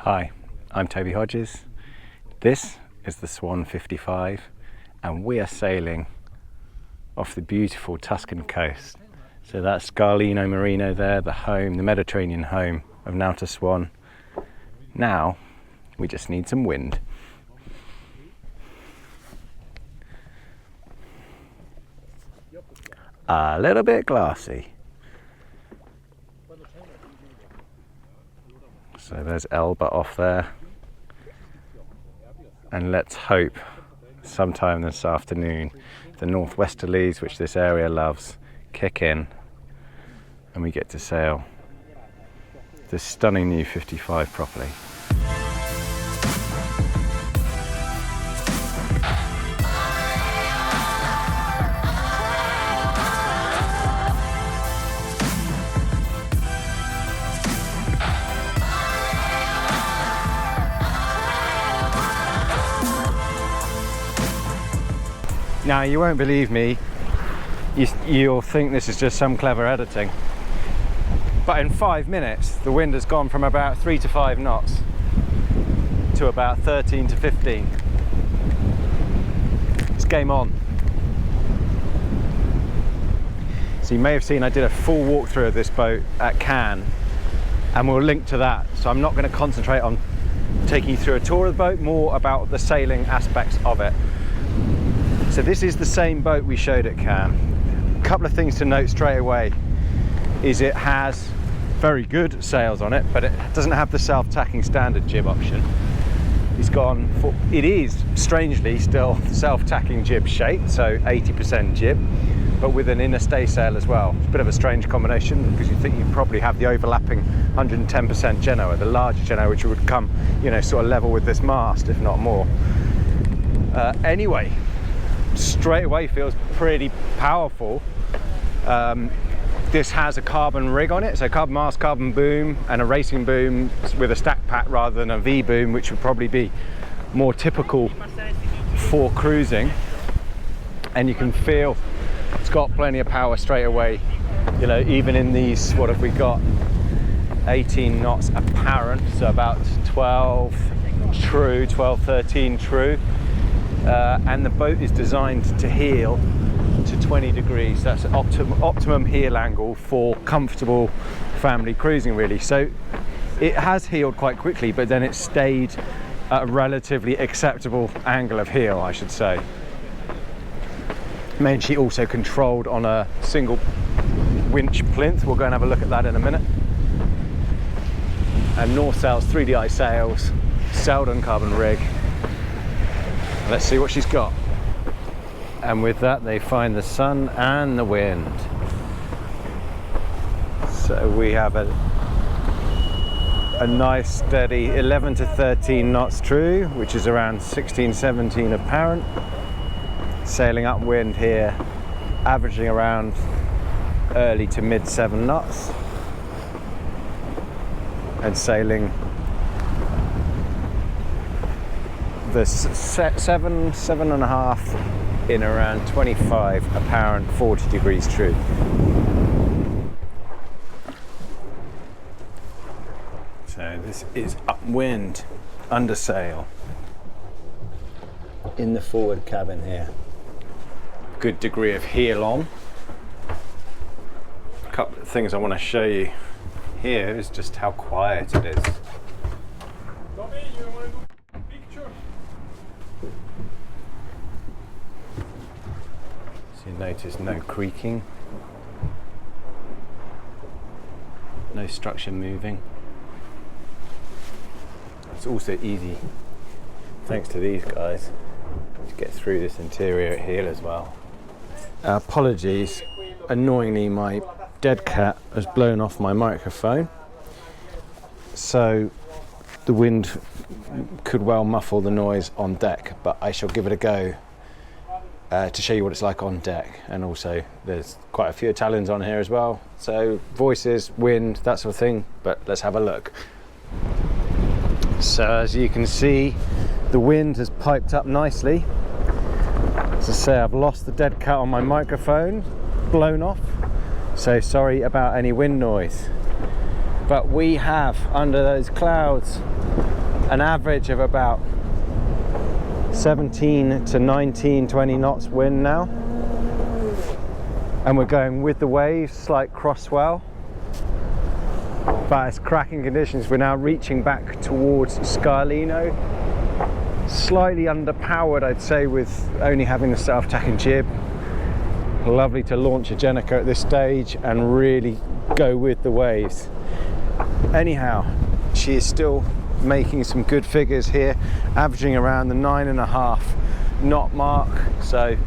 Hi, I'm Toby Hodges. This is the Swan 55 and we are sailing off the beautiful Tuscan coast. So that's Scarlino Marino there, the home, the Mediterranean home of Nautor Swan. Now we just need some wind. A little bit glassy. So there's Elba off there, and let's hope sometime this afternoon the northwesterlies, which this area loves, kick in and we get to sail this stunning new 55 properly. Now you won't believe me, you'll think this is just some clever editing, but in 5 minutes the wind has gone from about 3 to 5 knots to about 13 to 15. It's game on. So you may have seen I did a full walkthrough of this boat at Cannes, and we'll link to that, so I'm not going to concentrate on taking you through a tour of the boat, more about the sailing aspects of it. So this is the same boat we showed at Cannes. A couple of things to note straight away is it has very good sails on it, but it doesn't have the self-tacking standard jib option. It's gone for, it is strangely still self-tacking jib shape, so 80% jib, but with an inner stay sail as well. It's a bit of a strange combination because you think you'd probably have the overlapping 110% Genoa, the larger Genoa, which would come, you know, sort of level with this mast, if not more. Anyway, straight away feels pretty powerful. This has a carbon rig on it, so carbon mast, carbon boom, and a racing boom with a stack pat rather than a V boom, which would probably be more typical for cruising. And you can feel it's got plenty of power straight away, you know, even in these, what have we got, 18 knots apparent, so about 12 true, 12, 13 true. And the boat is designed to heel to 20 degrees. That's an optimum heel angle for comfortable family cruising, really. So it has heeled quite quickly, but then it stayed at a relatively acceptable angle of heel, I should say. Main sheet also controlled on a single winch plinth. We'll go and have a look at that in a minute. And North Sails 3DI sails, Selden carbon rig. Let's see what she's got. And with that they find the sun and the wind. So we have a nice steady 11 to 13 knots true, which is around 16, 17 apparent. Sailing upwind here, averaging around early to mid 7 knots. And sailing the 7.5 in around 25 apparent, 40 degrees true. So this is upwind, under sail, in the forward cabin here. Good degree of heel on. A couple of things I want to show you here is just how quiet it is. Toby, you want to do a picture? So you notice no creaking, no structure moving. It's also easy, thanks to these guys, to get through this interior at heel as well. Apologies, annoyingly my dead cat has blown off my microphone, so the wind could well muffle the noise on deck, but I shall give it a go to show you what it's like on deck. And also there's quite a few Italians on here as well, so voices, wind, that sort of thing, but let's have a look. So as you can see, the wind has piped up nicely. As I say, I've lost the dead cat on my microphone, blown off, so sorry about any wind noise. But we have, under those clouds, an average of about 17 to 19, 20 knots wind now. And we're going with the waves, slight crosswell. But it's cracking conditions. We're now reaching back towards Scalino. Slightly underpowered, I'd say, with only having the self-tacking jib. Lovely to launch a Jenica at this stage and really go with the waves. Anyhow, she is still making some good figures here, averaging around the 9.5 knot mark. So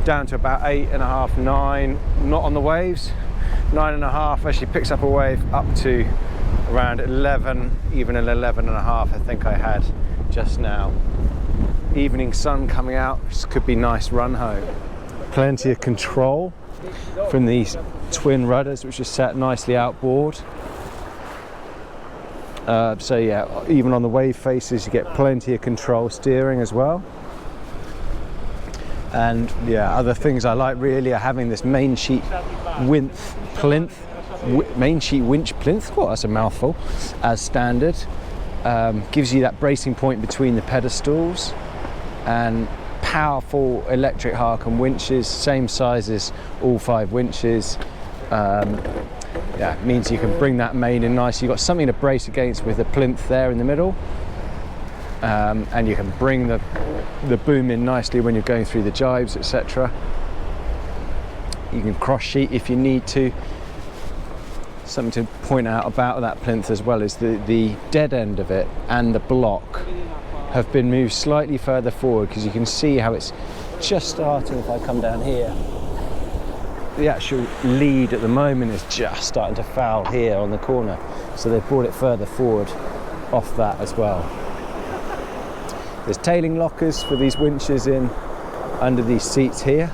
down to about 8.5, 9, not on the waves. 9.5 as she picks up a wave up to around 11, even an 11.5 I think I had just now. Evening sun coming out, this could be nice run home. Plenty of control from these twin rudders which are set nicely outboard. So yeah, even on the wave faces you get plenty of control steering as well. And yeah, other things I like really are having this main sheet plinth, main sheet winch plinth, oh that's a mouthful, as standard. Gives you that bracing point between the pedestals, and powerful electric Harken winches, same size as all 5 winches. Yeah, means you can bring that main in nice. You've got something to brace against with the plinth there in the middle. And you can bring the boom in nicely when you're going through the jibes, etc. You can cross sheet if you need to. Something to point out about that plinth as well is the dead end of it and the block have been moved slightly further forward, because you can see how it's just starting. If I come down here, the actual lead at the moment is just starting to foul here on the corner, so they've brought it further forward off that as well. There's tailing lockers for these winches in under these seats here,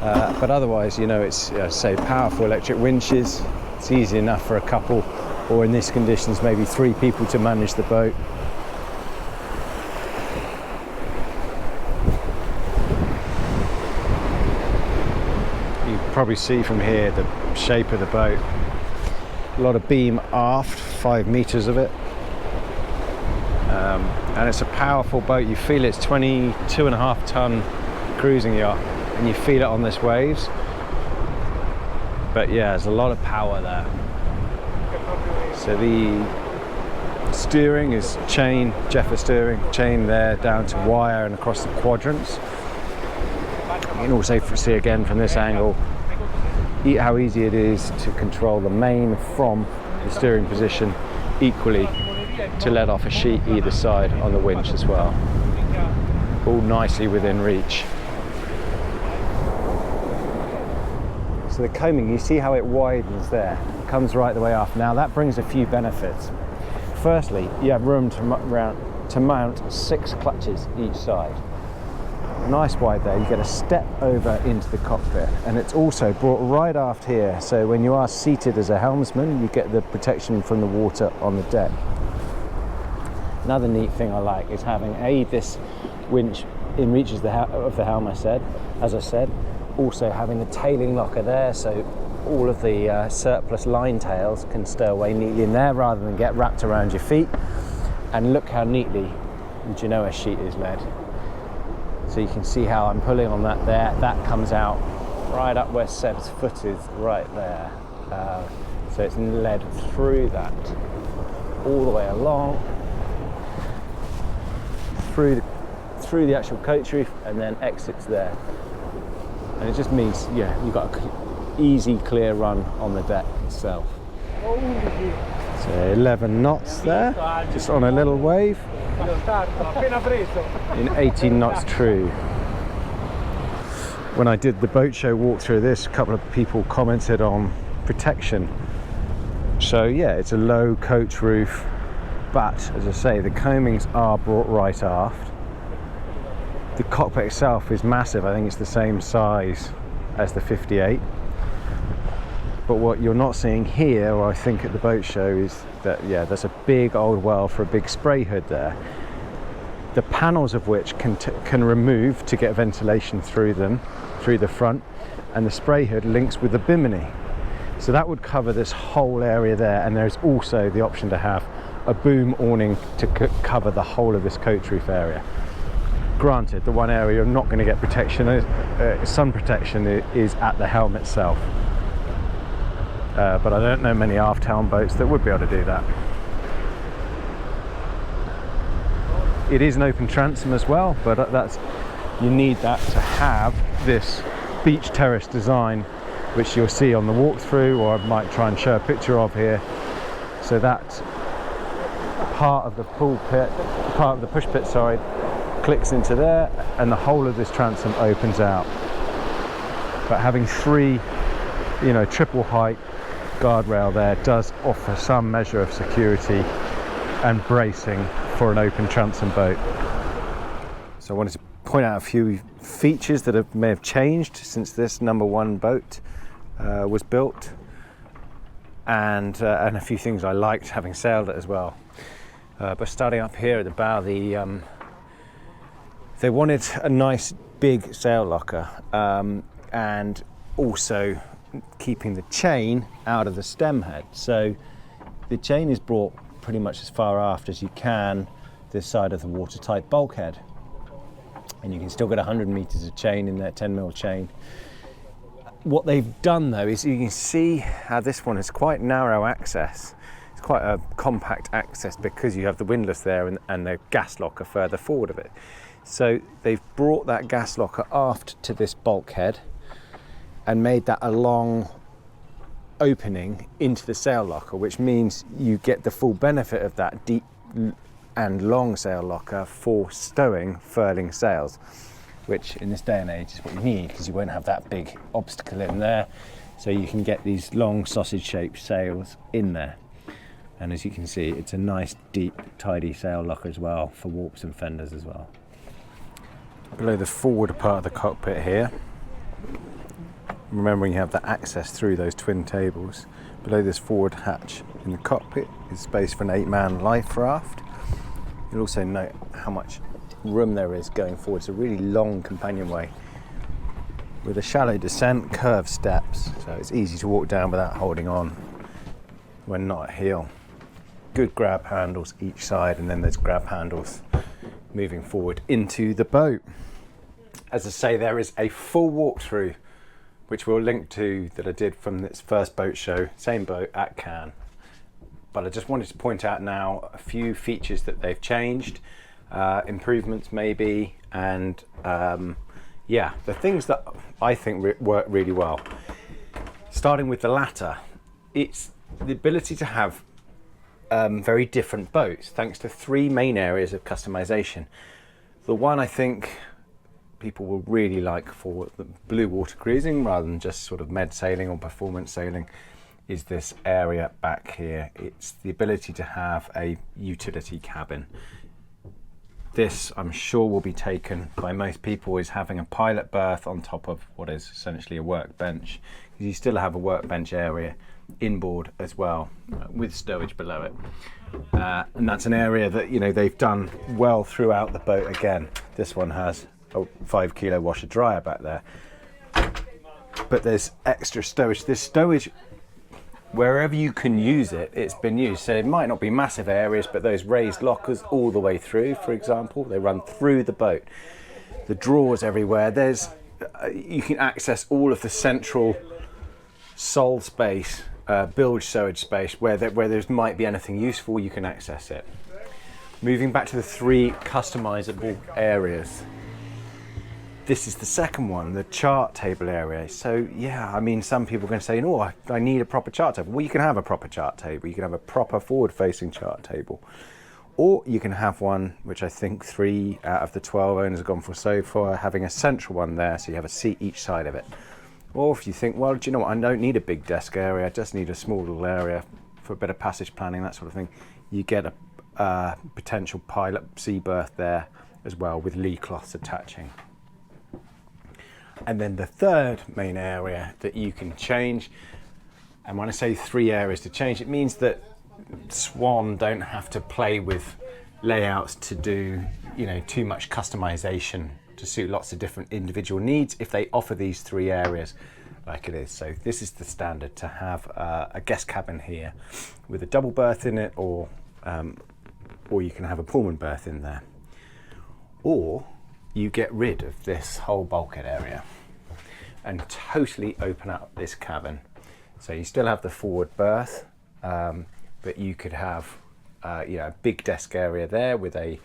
but otherwise, you know, it's say powerful electric winches. It's easy enough for a couple, or in these conditions maybe 3 people to manage the boat. You can probably see from here the shape of the boat. A lot of beam aft, 5 meters of it. And it's a powerful boat. You feel it's 22.5 ton cruising yacht, and you feel it on this waves. But yeah, there's a lot of power there. So the steering is chain, Jeffer steering, chain there down to wire and across the quadrants. You can also see again from this angle how easy it is to control the main from the steering position equally, to let off a sheet either side on the winch as well. All nicely within reach. So the coaming, you see how it widens there, comes right the way off. Now that brings a few benefits. Firstly, you have room to mount 6 clutches each side. Nice wide there. You get a step over into the cockpit, and it's also brought right aft here, so when you are seated as a helmsman you get the protection from the water on the deck. Another neat thing I like is having this winch in reach of the helm, as I said, also having the tailing locker there, so all of the surplus line tails can stow away neatly in there rather than get wrapped around your feet. And look how neatly the Genoa sheet is led. So you can see how I'm pulling on that there. That comes out right up where Seb's foot is, right there. So it's led through that, all the way along, through the actual coach roof, and then exits there. And it just means, yeah, you've got an easy, clear run on the deck itself. So 11 knots there, just on a little wave, in 18 knots true. When I did the boat show walkthrough of this, a couple of people commented on protection. So yeah, it's a low coach roof, but as I say, the coamings are brought right aft. The cockpit itself is massive. I think it's the same size as the 58. But what you're not seeing here, or I think at the boat show, is that, yeah, there's a big old well for a big spray hood there. The panels of which can remove to get ventilation through them, through the front, and the spray hood links with the bimini. So that would cover this whole area there, and there's also the option to have a boom awning to cover the whole of this coach roof area. Granted, the one area you're not going to get protection, sun protection, is at the helm itself. But I don't know many aft helm boats that would be able to do that. It is an open transom as well, but you need that to have this beach terrace design, which you'll see on the walkthrough, or I might try and show a picture of here. So that part of the push pit, sorry, clicks into there, and the whole of this transom opens out. But having three, triple height guardrail there does offer some measure of security and bracing for an open transom boat. So I wanted to point out a few features that may have changed since this #1 boat was built, and a few things I liked having sailed it as well. But starting up here at the bow, they wanted a nice big sail locker, and also keeping the chain out of the stem head. So the chain is brought pretty much as far aft as you can this side of the watertight bulkhead, and you can still get 100 meters of chain in there, 10mm chain. What they've done though is you can see how this one has quite narrow access. It's quite a compact access because you have the windlass there and the gas locker further forward of it. So they've brought that gas locker aft to this bulkhead and made that a long opening into the sail locker, which means you get the full benefit of that deep and long sail locker for stowing furling sails, which in this day and age is what you need, because you won't have that big obstacle in there. So you can get these long sausage shaped sails in there. And as you can see, it's a nice deep tidy sail locker as well for warps and fenders as well. Below the forward part of the cockpit here, remembering you have the access through those twin tables, below this forward hatch in the cockpit is space for an 8-man life raft. You'll also note how much room there is going forward. It's a really long companionway with a shallow descent, curved steps, so it's easy to walk down without holding on when not at heel. Good grab handles each side, and then there's grab handles moving forward into the boat. As I say, there is a full walkthrough which we'll link to that I did from this first boat show, same boat at Cannes. But I just wanted to point out now a few features that they've changed, improvements maybe, and the things that I think work really well. Starting with the latter, it's the ability to have very different boats thanks to 3 main areas of customization. The one I think people will really like for the blue water cruising rather than just sort of med sailing or performance sailing is this area back here. It's the ability to have a utility cabin. This, I'm sure, will be taken by most people as having a pilot berth on top of what is essentially a workbench. You still have a workbench area inboard as well, with stowage below it. And that's an area that, they've done well throughout the boat. Again, this one has a 5 kilo washer dryer back there. But there's extra stowage. This stowage, wherever you can use it, it's been used. So it might not be massive areas, but those raised lockers all the way through, for example, they run through the boat. The drawers everywhere. You can access all of the central sole space, bilge stowage space, where there might be anything useful, you can access it. Moving back to the 3 customizable areas. This is the second one, the chart table area. So some people are going to say, no, I need a proper chart table. Well, you can have a proper chart table. You can have a proper forward-facing chart table. Or you can have one, which I think 3 out of the 12 owners have gone for so far, having a central one there, so you have a seat each side of it. Or if you think, well, do you know what, I don't need a big desk area, I just need a small little area for a bit of passage planning, that sort of thing, you get a potential pilot sea berth there as well, with lee cloths attaching. And then the third main area that you can change, and when I say 3 areas to change, it means that Swan don't have to play with layouts to do, too much customization to suit lots of different individual needs if they offer these 3 areas like it is. So this is the standard, to have a guest cabin here with a double berth in it, or or you can have a Pullman berth in there, or you get rid of this whole bulkhead area and totally open up this cabin. So you still have the forward berth, but you could have a big desk area there with a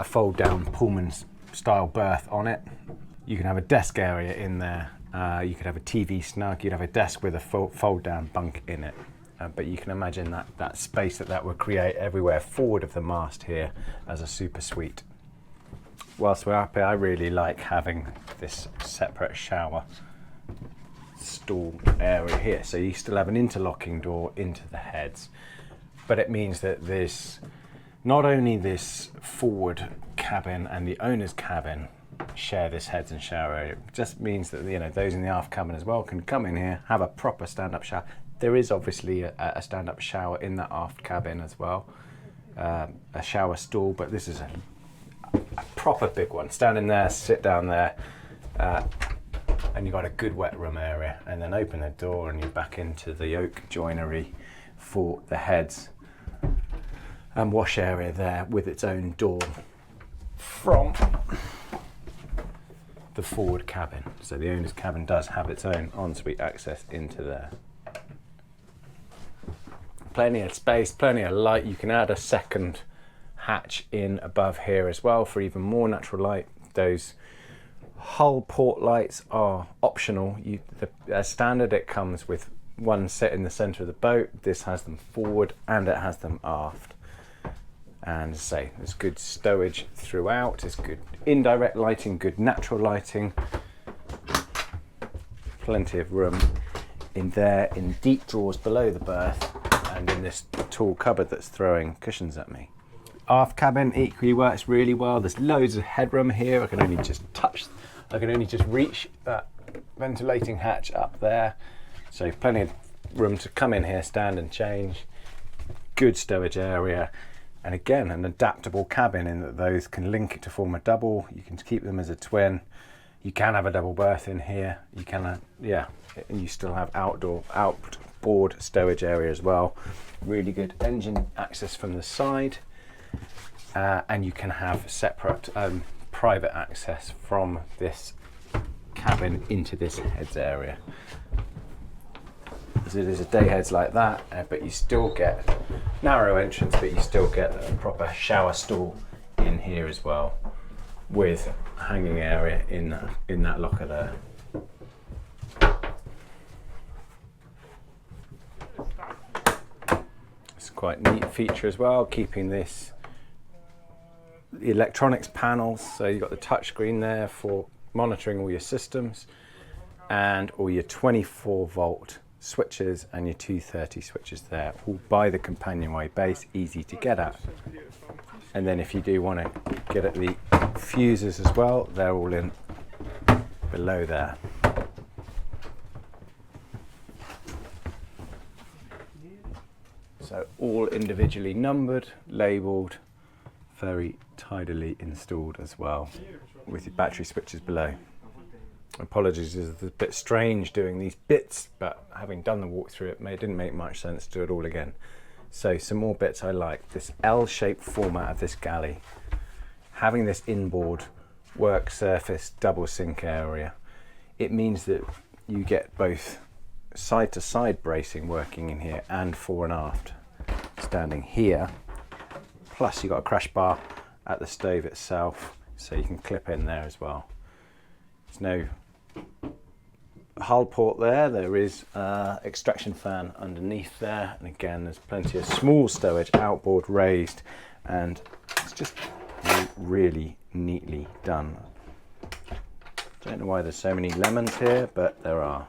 fold down Pullman style berth on it. You can have a desk area in there. You could have a TV snug. You'd have a desk with a fold down bunk in it. But you can imagine that space that would create everywhere forward of the mast here as a super suite. Whilst we're up here, I really like having this separate shower stall area here. So you still have an interlocking door into the heads, but it means that there's not only this forward cabin and the owner's cabin share this heads and shower area. It just means that those in the aft cabin as well can come in here, have a proper stand-up shower. There is obviously a stand-up shower in the aft cabin as well, a shower stall, but this is a proper big one. Stand in there, sit down there, and you've got a good wet room area, and then open the door and you're back into the oak joinery for the heads and wash area there with its own door from the forward cabin. So the owner's cabin does have its own ensuite access into there. Plenty of space, plenty of light. You can add a second hatch in above here as well for even more natural light. Those hull port lights are optional. As standard, it comes with one set in the center of the boat. This has them forward and it has them aft. And as I say, there's good stowage throughout. There's good indirect lighting, good natural lighting. Plenty of room in there, in deep drawers below the berth, and in this tall cupboard that's throwing cushions at me. Aft cabin equally works really well. There's loads of headroom here. I can only just reach that ventilating hatch up there. So plenty of room to come in here, stand and change. Good stowage area. And again, an adaptable cabin in that those can link to form a double. You can keep them as a twin. You can have a double berth in here. You can, and you still have outboard stowage area as well. Really good engine access from the side. And you can have separate private access from this cabin into this heads area. So there's a day heads like that, but you still get narrow entrance, but you still get a proper shower stall in here as well, with hanging area in that locker there. It's quite a neat feature as well, keeping the electronics panels. So you've got the touchscreen there for monitoring all your systems and all your 24-volt switches and your 230 switches there, all by the companionway base, easy to get at. And then if you do want to get at the fuses as well, they're all in below there. So all individually numbered, labelled, very tidily installed as well, with your battery switches below. Apologies, it's a bit strange doing these bits, but having done the walkthrough, it didn't make much sense to do it all again. So some more bits I like. This L-shaped format of this galley, having this inboard work surface double sink area, it means that you get both side to side bracing working in here and fore and aft standing here. Plus you've got a crash bar at the stove itself, so you can clip in there as well. There's no hull port there. There is extraction fan underneath there, and again there's plenty of small stowage, outboard raised, and it's just really neatly done. Don't know why there's so many lemons here, but there are.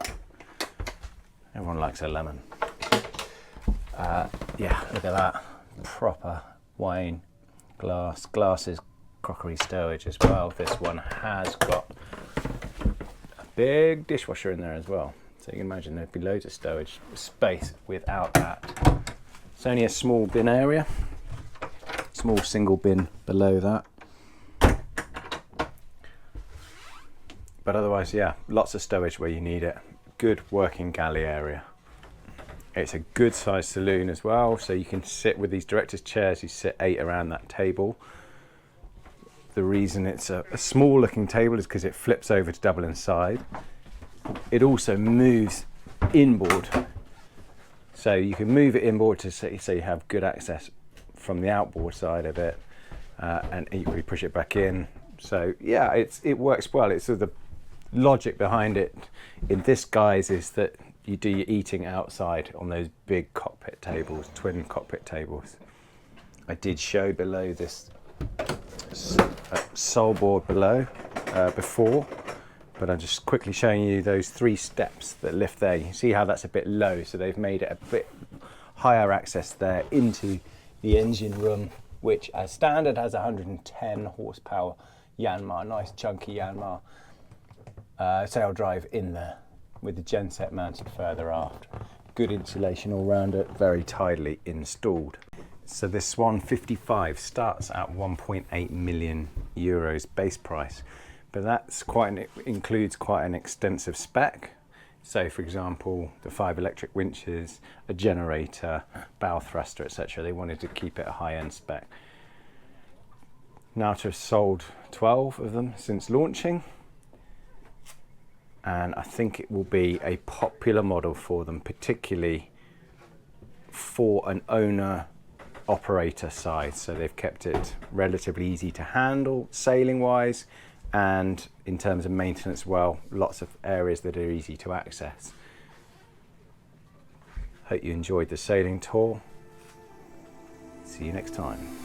Everyone likes a lemon. Yeah, look at that. Proper wine glasses, crockery stowage as well. This one has got a big dishwasher in there as well. So you can imagine there'd be loads of stowage space without that. It's only a small bin area. Small single bin below that. But otherwise, yeah, lots of stowage where you need it. Good working galley area. It's a good sized saloon as well, so you can sit with these director's chairs. You sit 8 around that table. The reason it's a small looking table is because it flips over to double inside. It also moves inboard, so you can move it inboard to so you have good access from the outboard side of it, and equally push it back in. So yeah, it works well. It's sort of the logic behind it in this guise is that you do your eating outside on those big cockpit tables, twin cockpit tables. I did show below this sole board below before, but I'm just quickly showing you those 3 steps that lift there. You can see how that's a bit low, so they've made it a bit higher access there into the engine room, which as standard has 110 horsepower Yanmar, nice chunky Yanmar sail drive in there with the genset mounted further aft. Good insulation all round it, very tidily installed. So this Swan 55 starts at 1.8 million euros base price, but that's includes quite an extensive spec. So for example, the 5 electric winches, a generator, bow thruster, etc. They wanted to keep it a high-end spec. Nautor has sold 12 of them since launching, and I think it will be a popular model for them, particularly for an owner operator side. So they've kept it relatively easy to handle sailing wise, and in terms of maintenance, well, lots of areas that are easy to access. Hope you enjoyed the sailing tour. See you next time.